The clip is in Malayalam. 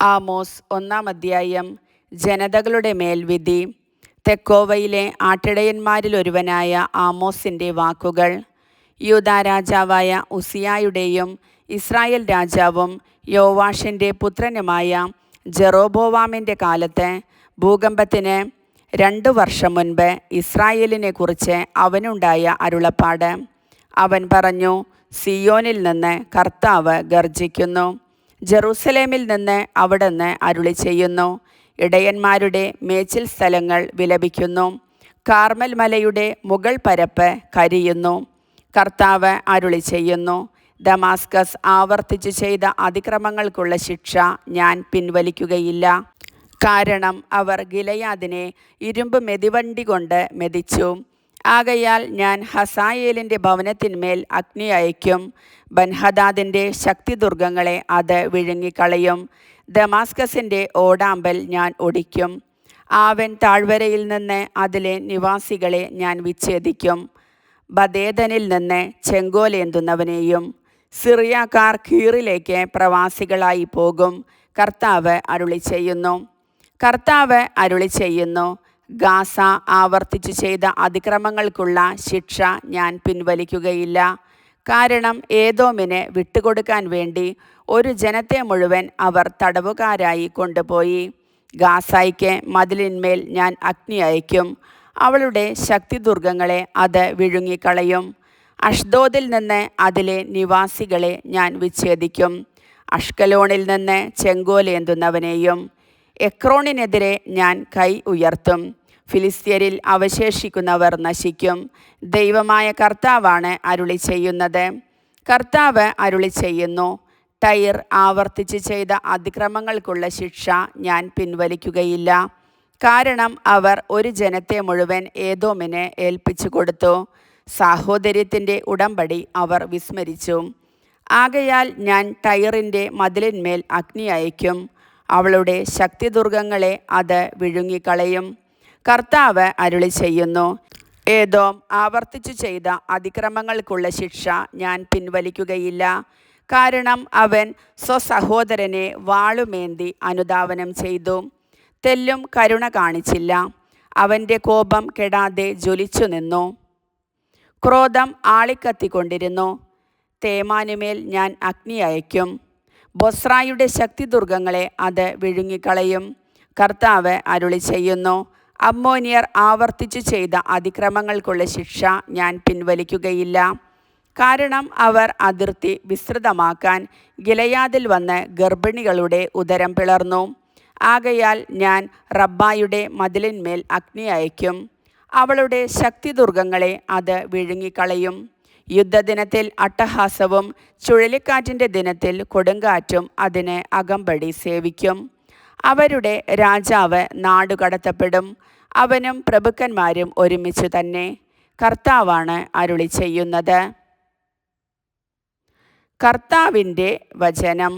ആമോസ് 1-ാം അധ്യായം. ജനതകളുടെ മേൽ വിധി. തെക്കോവയിലെ ആട്ടിടയന്മാരിലൊരുവനായ ആമോസിൻ്റെ വാക്കുകൾ. യൂദാ രാജാവായ ഉസിയായുടെയും ഇസ്രായേൽ രാജാവും യോവാഷിൻ്റെ പുത്രനുമായ ജെറോബോവാമിൻ്റെ കാലത്ത് ഭൂകമ്പത്തിന് 2 വർഷം മുൻപ് ഇസ്രായേലിനെ കുറിച്ച് അവനുണ്ടായ അരുളപ്പാട്. അവൻ പറഞ്ഞു, സിയോനിൽ നിന്ന് കർത്താവ് ഗർജിക്കുന്നു, ജെറൂസലേമിൽ നിന്ന് അവിടുന്ന് അരുളി ചെയ്യുന്നു. ഇടയന്മാരുടെ മേച്ചിൽ സ്ഥലങ്ങൾ വിലപിക്കുന്നു, കാർമൽ മലയുടെ മുകൾ പരപ്പ് കരിയുന്നു. കർത്താവ് അരുളി ചെയ്യുന്നു, ദമാസ്കസ് ആവർത്തിച്ചു ചെയ്ത അതിക്രമങ്ങൾക്കുള്ള ശിക്ഷ ഞാൻ പിൻവലിക്കുകയില്ല. കാരണം അവർ ഗിലെയാദിനെ ഇരുമ്പ് മെതിവണ്ടി കൊണ്ട് മെതിച്ചു. ആകയാൽ ഞാൻ ഹസായേലിൻ്റെ ഭവനത്തിന്മേൽ അഗ്നി അയക്കും, ബൻഹദാദിൻ്റെ ശക്തിദുർഗങ്ങളെ അത് വിഴുങ്ങിക്കളയും. ദമാസ്കസിൻ്റെ ഓടാമ്പൽ ഞാൻ ഒടിക്കും, ആവൻ താഴ്വരയിൽ നിന്ന് അതിലെ നിവാസികളെ ഞാൻ വിച്ഛേദിക്കും. ബദേദനിൽ നിന്ന് ചെങ്കോലേന്തുന്നവനെയും. സിറിയക്കാർ കീറിലേക്ക് പ്രവാസികളായി പോകും. കർത്താവ് അരുളി ചെയ്യുന്നു. കർത്താവ് അരുളി ചെയ്യുന്നു, ഗാസ ആവർത്തിച്ചു ചെയ്ത അതിക്രമങ്ങൾക്കുള്ള ശിക്ഷ ഞാൻ പിൻവലിക്കുകയില്ല. കാരണം ഏദോമിന് വിട്ടുകൊടുക്കാൻ വേണ്ടി ഒരു ജനത്തെ മുഴുവൻ അവർ തടവുകാരായി കൊണ്ടുപോയി. ഗാസായ്ക്ക് മതിലിന്മേൽ ഞാൻ അഗ്നി അയക്കും, അവളുടെ ശക്തിദുർഗങ്ങളെ അത് വിഴുങ്ങിക്കളയും. അഷ്ദോദിൽ നിന്ന് അതിലെ നിവാസികളെ ഞാൻ വിച്ഛേദിക്കും, അഷ്കലോണിൽ നിന്ന് ചെങ്കോലേന്തുന്നവനെയും. എക്രോണിനെതിരെ ഞാൻ കൈ ഉയർത്തും, ഫിലിസ്ത്യരിൽ അവശേഷിക്കുന്നവർ നശിക്കും. ദൈവമായ കർത്താവാണ് അരുളി ചെയ്യുന്നത്. കർത്താവ് അരുളി ചെയ്യുന്നു, ടൈർ ആവർത്തിച്ച് ചെയ്ത അതിക്രമങ്ങൾക്കുള്ള ശിക്ഷ ഞാൻ പിൻവലിക്കുകയില്ല. കാരണം അവർ ഒരു ജനത്തെ മുഴുവൻ ഏദോമിന് ഏൽപ്പിച്ചു കൊടുത്തു, സാഹോദര്യത്തിൻ്റെ ഉടമ്പടി അവർ വിസ്മരിച്ചു. ആകയാൽ ഞാൻ ടൈറിൻ്റെ മതിലിന്മേൽ അഗ്നി അയക്കും, അവളുടെ ശക്തിദുർഗങ്ങളെ അത് വിഴുങ്ങിക്കളയും. കർത്താവ് അരുളി ചെയ്യുന്നു, ഏദോം ആവർത്തിച്ചു ചെയ്ത അതിക്രമങ്ങൾക്കുള്ള ശിക്ഷ ഞാൻ പിൻവലിക്കുകയില്ല. കാരണം അവൻ സ്വസഹോദരനെ വാളുമേന്തി അനുധാവനം ചെയ്തു, തെല്ലും കരുണ കാണിച്ചില്ല. അവൻ്റെ കോപം കെടാതെ ജ്വലിച്ചു നിന്നു, ക്രോധം ആളിക്കത്തിക്കൊണ്ടിരുന്നു. തേമാനുമേൽ ഞാൻ അഗ്നി അയക്കും, ബൊസ്രായുടെ ശക്തിദുർഗങ്ങളെ അത് വിഴുങ്ങിക്കളയും. കർത്താവ് അരുളി ചെയ്യുന്നു, അമ്മോനിയർ ആവർത്തിച്ചു ചെയ്ത അതിക്രമങ്ങൾക്കുള്ള ശിക്ഷ ഞാൻ പിൻവലിക്കുകയില്ല. കാരണം അവർ അതിർത്തി വിസ്തൃതമാക്കാൻ ഗിലെയാദിൽ വന്ന് ഗർഭിണികളുടെ ഉദരം പിളർന്നു. ആകയാൽ ഞാൻ റബ്ബായുടെ മതിലിന്മേൽ അഗ്നി അയക്കും, അവളുടെ ശക്തിദുർഗങ്ങളെ അത് വിഴുങ്ങിക്കളയും. യുദ്ധദിനത്തിൽ അട്ടഹാസവും ചുഴലിക്കാറ്റിൻ്റെ ദിനത്തിൽ കൊടുങ്കാറ്റും അതിന് അകമ്പടി സേവിക്കും. അവരുടെ രാജാവ് നാടുകടത്തപ്പെടും, അവനും പ്രഭുക്കന്മാരും ഒരുമിച്ചു തന്നെ. കർത്താവാണ് അരുളി ചെയ്യുന്നത്. കർത്താവിൻ്റെ വചനം.